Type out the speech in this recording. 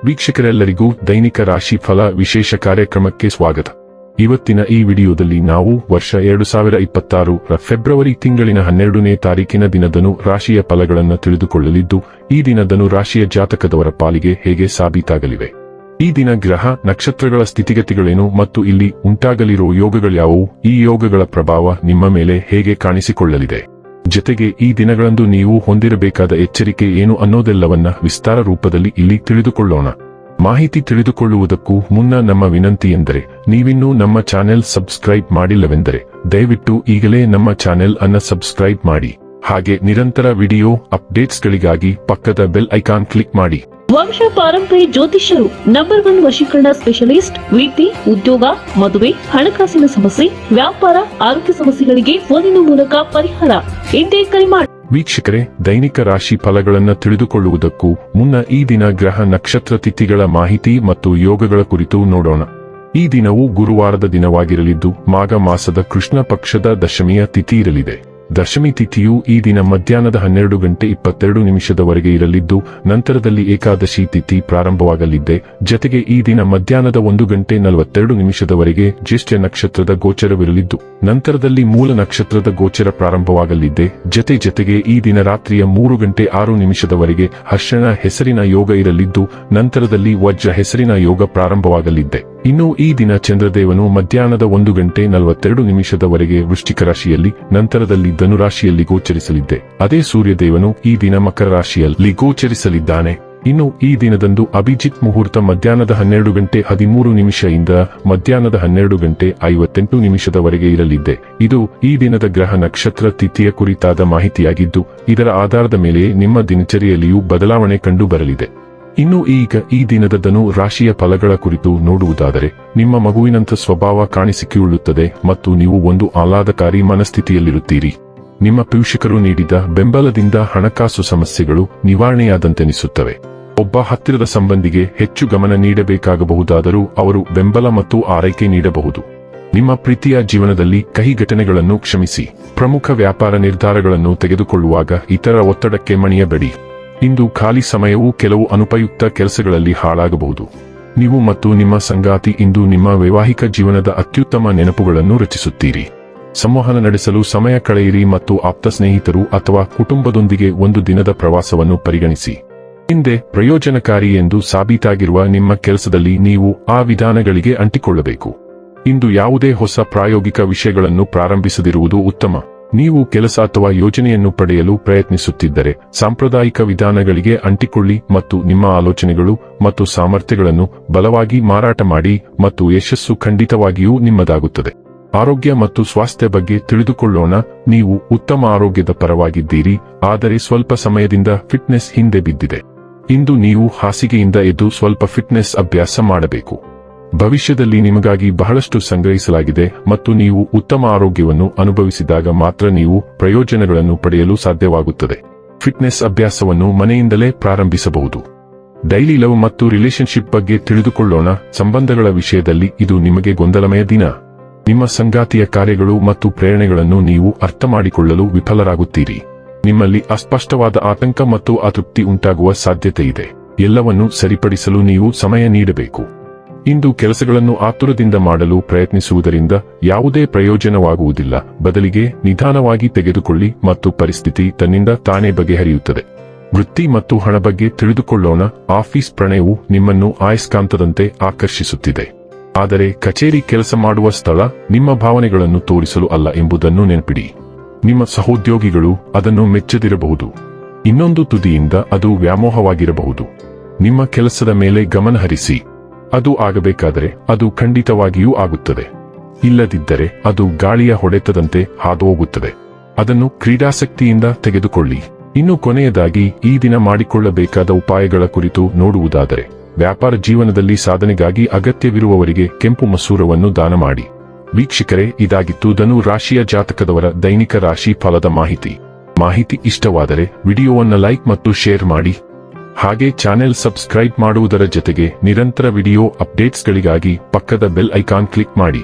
ವೀಕ್ಷಕರೆಲ್ಲರಿಗೂ ದೈನಿಕ ರಾಶಿ ಫಲ ವಿಶೇಷ ಕಾರ್ಯಕ್ರಮಕ್ಕೆ ಸ್ವಾಗತ. ಇವತ್ತಿನ ಈ ವಿಡಿಯೋದಲ್ಲಿ ನಾವು ವರ್ಷ 2026 ರ ಫೆಬ್ರವರಿ ತಿಂಗಳಿನ 12ನೇ ತಾರೀಕಿನ ದಿನದನು ರಾಶಿಯ ಫಲಗಳನ್ನು ತಿಳಿದುಕೊಳ್ಳಲಿದ್ದು, ಈ ದಿನದನು ರಾಶಿಯ ಜಾತಕದವರ ಪಾಲಿಗೆ ಹೇಗೆ ಸಾಬೀತಾಗಲಿವೆ, ಈ ದಿನ ಗ್ರಹ ನಕ್ಷತ್ರಗಳ ಸ್ಥಿತಿಗತಿಗಳೇನು ಮತ್ತು ಇಲ್ಲಿ ಉಂಟಾಗಲಿರುವ ಯೋಗಗಳ್ಯಾವುವು, ಈ ಯೋಗಗಳ ಪ್ರಭಾವ ನಿಮ್ಮ ಮೇಲೆ ಹೇಗೆ ಕಾಣಿಸಿಕೊಳ್ಳಲಿದೆ, ಜೊತೆಗೆ ಈ ದಿನಗಳಂದು ನೀವು ಹೊಂದಿರಬೇಕಾದ ಎಚ್ಚರಿಕೆ ಏನು ಅನ್ನೋದೆಲ್ಲವನ್ನ ವಿಸ್ತಾರ ರೂಪದಲ್ಲಿ ಇಲ್ಲಿ ತಿಳಿದುಕೊಳ್ಳೋಣ. ಮಾಹಿತಿ ತಿಳಿದುಕೊಳ್ಳುವುದಕ್ಕೂ ಮುನ್ನ ನಮ್ಮ ವಿನಂತಿ ಎಂದರೆ, ನೀವಿನ್ನೂ ನಮ್ಮ ಚಾನೆಲ್ ಸಬ್ಸ್ಕ್ರೈಬ್ ಮಾಡಿಲ್ಲವೆಂದರೆ ದಯವಿಟ್ಟು ಈಗಲೇ ನಮ್ಮ ಚಾನೆಲ್ ಅನ್ನು ಸಬ್ಸ್ಕ್ರೈಬ್ ಮಾಡಿ. ಹಾಗೆ ನಿರಂತರ ವಿಡಿಯೋ ಅಪ್ಡೇಟ್ಸ್ಗಳಿಗಾಗಿ ಪಕ್ಕದ ಬೆಲ್ ಐಕಾನ್ ಕ್ಲಿಕ್ ಮಾಡಿ. ವಂಶ ಪಾರಂಪರ್ಯ ಜ್ಯೋತಿಷ್ಯರು ನಂಬರ್ 1 ವಶೀಕರಣ ಸ್ಪೆಷಲಿಸ್ಟ್. ವೃತ್ತಿ, ಉದ್ಯೋಗ, ಮದುವೆ, ಹಣಕಾಸಿನ ಸಮಸ್ಯೆ, ವ್ಯಾಪಾರ, ಆರೋಗ್ಯ ಸಮಸ್ಯೆಗಳಿಗೆ ಫೋನಿನ ಮೂಲಕ ಪರಿಹಾರ. ಇಂದೇ ಕರೆ ಮಾಡಿ. ವೀಕ್ಷಕರೇ, ದೈನಿಕ ರಾಶಿ ಫಲಗಳನ್ನು ತಿಳಿದುಕೊಳ್ಳುವುದಕ್ಕೂ ಮುನ್ನ ಈ ದಿನ ಗ್ರಹ ನಕ್ಷತ್ರ ತಿಥಿಗಳ ಮಾಹಿತಿ ಮತ್ತು ಯೋಗಗಳ ಕುರಿತು ನೋಡೋಣ. ಈ ದಿನವು ಗುರುವಾರದ ದಿನವಾಗಿರಲಿದ್ದು, ಮಾಘ ಮಾಸದ ಕೃಷ್ಣ ಪಕ್ಷದ ದಶಮಿಯ ತಿಥಿ ಇರಲಿದೆ. ದಶಮಿ ತಿಥಿಯು ಈ ದಿನ ಮಧ್ಯಾಹ್ನದ 12:22 ಇರಲಿದ್ದು, ನಂತರದಲ್ಲಿ ಏಕಾದಶಿ ತಿಥಿ ಪ್ರಾರಂಭವಾಗಲಿದೆ. ಜತೆಗೆ ಈ ದಿನ ಮಧ್ಯಾಹ್ನದ 1:42 ಜ್ಯೇಷ್ಠ ನಕ್ಷತ್ರದ ಗೋಚರವಿರಲಿದ್ದು, ನಂತರದಲ್ಲಿ ಮೂಲ ನಕ್ಷತ್ರದ ಗೋಚರ ಪ್ರಾರಂಭವಾಗಲಿದೆ. ಜತೆಗೆ ಈ ದಿನ ರಾತ್ರಿಯ 3:06 ಹರ್ಷಣ ಹೆಸರಿನ ಯೋಗ ಇರಲಿದ್ದು, ನಂತರದಲ್ಲಿ ವಜ್ರ ಹೆಸರಿನ ಯೋಗ ಪ್ರಾರಂಭವಾಗಲಿದೆ. ಇನ್ನು ಈ ದಿನ ಚಂದ್ರದೇವನು ಮಧ್ಯಾಹ್ನದ 1:42 ವೃಶ್ಚಿಕ ರಾಶಿಯಲ್ಲಿ, ನಂತರದಲ್ಲಿ ಧನುರಾಶಿಯಲ್ಲಿ ಗೋಚರಿಸಲಿದೆ. ಅದೇ ಸೂರ್ಯದೇವನು ಈ ದಿನ ಮಕರ ರಾಶಿಯಲ್ಲಿ ಗೋಚರಿಸಲಿದ್ದಾನೆ. ಇನ್ನು ಈ ದಿನದಂದು ಅಭಿಜಿತ್ ಮುಹೂರ್ತ ಮಧ್ಯಾಹ್ನದ 12:13 ಇಂದ ಮಧ್ಯಾಹ್ನದ 12:58 ಇರಲಿದೆ. ಇದು ಈ ದಿನದ ಗ್ರಹ ನಕ್ಷತ್ರ ತಿಥಿಯ ಕುರಿತಾದ ಮಾಹಿತಿಯಾಗಿದ್ದು, ಇದರ ಆಧಾರದ ಮೇಲೆ ನಿಮ್ಮ ದಿನಚರಿಯಲ್ಲಿಯೂ ಬದಲಾವಣೆ ಕಂಡು ಬರಲಿದೆ. ಇನ್ನು ಈಗ ಈ ದಿನದ ರಾಶಿಯ ಫಲಗಳ ಕುರಿತು ನೋಡುವುದಾದರೆ, ನಿಮ್ಮ ಮಗುವಿನಂಥ ಸ್ವಭಾವ ಕಾಣಿಸಿಕೊಳ್ಳುತ್ತದೆ ಮತ್ತು ನೀವು ಒಂದು ಆಹ್ಲಾದಕಾರಿ ಮನಸ್ಥಿತಿಯಲ್ಲಿರುತ್ತೀರಿ. ನಿಮ್ಮ ಪೋಷಕರು ನೀಡಿದ ಬೆಂಬಲದಿಂದ ಹಣಕಾಸು ಸಮಸ್ಯೆಗಳು ನಿವಾರಣೆಯಾದಂತೆನಿಸುತ್ತವೆ. ಒಬ್ಬ ಹತ್ತಿರದ ಸಂಬಂಧಿಗೆ ಹೆಚ್ಚು ಗಮನ ನೀಡಬೇಕಾಗಬಹುದಾದರೂ ಅವರು ಬೆಂಬಲ ಮತ್ತು ಆರೈಕೆ ನೀಡಬಹುದು. ನಿಮ್ಮ ಪ್ರೀತಿಯ ಜೀವನದಲ್ಲಿ ಕಹಿ ಘಟನೆಗಳನ್ನು ಕ್ಷಮಿಸಿ. ಪ್ರಮುಖ ವ್ಯಾಪಾರ ನಿರ್ಧಾರಗಳನ್ನು ತೆಗೆದುಕೊಳ್ಳುವಾಗ ಇತರ ಒತ್ತಡಕ್ಕೆ ಮಣಿಯಬೇಡಿ. ಇಂದು ಖಾಲಿ ಸಮಯವು ಕೆಲವು ಅನುಪಯುಕ್ತ ಕೆಲಸಗಳಲ್ಲಿ ಹಾಳಾಗಬಹುದು. ನೀವು ಮತ್ತು ನಿಮ್ಮ ಸಂಗಾತಿ ಇಂದು ನಿಮ್ಮ ವೈವಾಹಿಕ ಜೀವನದ ಅತ್ಯುತ್ತಮ ನೆನಪುಗಳನ್ನು ರಚಿಸುತ್ತೀರಿ. ಸಂವಹನ ನಡೆಸಲು ಸಮಯ ಕಳೆಯಿರಿ ಮತ್ತು ಆಪ್ತ ಸ್ನೇಹಿತರು ಅಥವಾ ಕುಟುಂಬದೊಂದಿಗೆ ಒಂದು ದಿನದ ಪ್ರವಾಸವನ್ನು ಪರಿಗಣಿಸಿ. ಹಿಂದೆ ಪ್ರಯೋಜನಕಾರಿ ಎಂದು ಸಾಬೀತಾಗಿರುವ ನಿಮ್ಮ ಕೆಲಸದಲ್ಲಿ ನೀವು ಆ ವಿಧಾನಗಳಿಗೆ ಅಂಟಿಕೊಳ್ಳಬೇಕು. ಇಂದು ಯಾವುದೇ ಹೊಸ ಪ್ರಾಯೋಗಿಕ ವಿಷಯಗಳನ್ನು ಪ್ರಾರಂಭಿಸದಿರುವುದು ಉತ್ತಮ. ನೀವು ಕೆಲಸ ಅಥವಾ ಯೋಜನೆಯನ್ನು ಪಡೆಯಲು ಪ್ರಯತ್ನಿಸುತ್ತಿದ್ದರೆ ಸಾಂಪ್ರದಾಯಿಕ ವಿಧಾನಗಳಿಗೆ ಅಂಟಿಕೊಳ್ಳಿ ಮತ್ತು ನಿಮ್ಮ ಆಲೋಚನೆಗಳು ಮತ್ತು ಸಾಮರ್ಥ್ಯಗಳನ್ನು ಬಲವಾಗಿ ಮಾರಾಟ ಮಾಡಿ ಮತ್ತು ಯಶಸ್ಸು ಖಂಡಿತವಾಗಿಯೂ ನಿಮ್ಮದಾಗುತ್ತದೆ. ಆರೋಗ್ಯ ಮತ್ತು ಸ್ವಾಸ್ಥ್ಯ ಬಗ್ಗೆ ತಿಳಿದುಕೊಳ್ಳೋಣ. ನೀವು ಉತ್ತಮ ಆರೋಗ್ಯದ ಪರವಾಗಿದ್ದೀರಿ, ಆದರೆ ಸ್ವಲ್ಪ ಸಮಯದಿಂದ ಫಿಟ್ನೆಸ್ ಹಿಂದೆ ಬಿದ್ದಿದೆ. ಇಂದು ನೀವು ಹಾಸಿಗೆಯಿಂದ ಎದ್ದು ಸ್ವಲ್ಪ ಫಿಟ್ನೆಸ್ ಅಭ್ಯಾಸ ಮಾಡಬೇಕು. ಭವಿಷ್ಯದಲ್ಲಿ ನಿಮಗಾಗಿ ಬಹಳಷ್ಟು ಸಂಗ್ರಹಿಸಲಾಗಿದೆ ಮತ್ತು ನೀವು ಉತ್ತಮ ಆರೋಗ್ಯವನ್ನು ಅನುಭವಿಸಿದಾಗ ಮಾತ್ರ ನೀವು ಪ್ರಯೋಜನಗಳನ್ನು ಪಡೆಯಲು ಸಾಧ್ಯವಾಗುತ್ತದೆ. ಫಿಟ್ನೆಸ್ ಅಭ್ಯಾಸವನ್ನು ಮನೆಯಿಂದಲೇ ಪ್ರಾರಂಭಿಸಬಹುದು. ಡೈಲಿ ಲವ್ ಮತ್ತು ರಿಲೇಶನ್ಶಿಪ್ ಬಗ್ಗೆ ತಿಳಿದುಕೊಳ್ಳೋಣ. ಸಂಬಂಧಗಳ ವಿಷಯದಲ್ಲಿ ಇದು ನಿಮಗೆ ಗೊಂದಲಮಯ ದಿನ. ನಿಮ್ಮ ಸಂಗಾತಿಯ ಕಾರ್ಯಗಳು ಮತ್ತು ಪ್ರೇರಣೆಗಳನ್ನು ನೀವು ಅರ್ಥಮಾಡಿಕೊಳ್ಳಲು ವಿಫಲರಾಗುತ್ತೀರಿ. ನಿಮ್ಮಲ್ಲಿ ಅಸ್ಪಷ್ಟವಾದ ಆತಂಕ ಮತ್ತು ಅತೃಪ್ತಿ ಉಂಟಾಗುವ ಸಾಧ್ಯತೆ ಇದೆ. ಎಲ್ಲವನ್ನೂ ಸರಿಪಡಿಸಲು ನೀವು ಸಮಯ ನೀಡಬೇಕು. ಇಂದು ಕೆಲಸಗಳನ್ನು ಆತುರದಿಂದ ಮಾಡಲು ಪ್ರಯತ್ನಿಸುವುದರಿಂದ ಯಾವುದೇ ಪ್ರಯೋಜನವಾಗುವುದಿಲ್ಲ. ಬದಲಿಗೆ ನಿಧಾನವಾಗಿ ತೆಗೆದುಕೊಳ್ಳಿ ಮತ್ತು ಪರಿಸ್ಥಿತಿ ತನ್ನಿಂದ ತಾನೇ ಬಗೆಹರಿಯುತ್ತದೆ. ವೃತ್ತಿ ಮತ್ತು ಹಣ ಬಗ್ಗೆ ತಿಳಿದುಕೊಳ್ಳೋಣ. ಆಫೀಸ್ ಪ್ರಣಯವು ನಿಮ್ಮನ್ನು ಅಯಸ್ಕಾಂತದಂತೆ ಆಕರ್ಷಿಸುತ್ತಿದೆ. ಆದರೆ ಕಚೇರಿ ಕೆಲಸ ಮಾಡುವ ಸ್ಥಳ ನಿಮ್ಮ ಭಾವನೆಗಳನ್ನು ತೋರಿಸಲು ಅಲ್ಲ ಎಂಬುದನ್ನು ನೆನಪಿಡಿ. ನಿಮ್ಮ ಸಹೋದ್ಯೋಗಿಗಳು ಅದನ್ನು ಮೆಚ್ಚದಿರಬಹುದು. ಇನ್ನೊಂದು ತುದಿಯಿಂದ ಅದು ವ್ಯಾಮೋಹವಾಗಿರಬಹುದು. ನಿಮ್ಮ ಕೆಲಸದ ಮೇಲೆ ಗಮನ ಹರಿಸಿ. ಅದು ಆಗಬೇಕಾದರೆ ಅದು ಖಂಡಿತವಾಗಿಯೂ ಆಗುತ್ತದೆ. ಇಲ್ಲದಿದ್ದರೆ ಅದು ಗಾಳಿಯ ಹೊಡೆತದಂತೆ ಹಾದುಹೋಗುತ್ತದೆ. ಅದನ್ನು ಕ್ರೀಡಾಸಕ್ತಿಯಿಂದ ತೆಗೆದುಕೊಳ್ಳಿ. ಇನ್ನು ಕೊನೆಯದಾಗಿ ಈ ದಿನ ಮಾಡಿಕೊಳ್ಳಬೇಕಾದ ಉಪಾಯಗಳ ಕುರಿತು ನೋಡುವುದಾದರೆ, ವ್ಯಾಪಾರ ಜೀವನದಲ್ಲಿ ಸಾಧನೆಗಾಗಿ ಅಗತ್ಯವಿರುವವರಿಗೆ ಕೆಂಪು ಮಸೂರವನ್ನು ದಾನ ಮಾಡಿ. ವೀಕ್ಷಕರೇ, ಇದಾಗಿತ್ತು ಧನು ರಾಶಿಯ ಜಾತಕದವರ ದೈನಿಕ ರಾಶಿ ಫಲದ ಮಾಹಿತಿ ಇಷ್ಟವಾದರೆ ವಿಡಿಯೋವನ್ನು ಲೈಕ್ ಮತ್ತು ಶೇರ್ ಮಾಡಿ. ಹಾಗೆ ಚಾನೆಲ್ ಸಬ್ಸ್ಕ್ರೈಬ್ ಮಾಡುವುದರ ಜೊತೆಗೆ ನಿರಂತರ ವಿಡಿಯೋ ಅಪ್ಡೇಟ್ಸ್ಗಳಿಗಾಗಿ ಪಕ್ಕದ ಬೆಲ್ ಐಕಾನ್ ಕ್ಲಿಕ್ ಮಾಡಿ.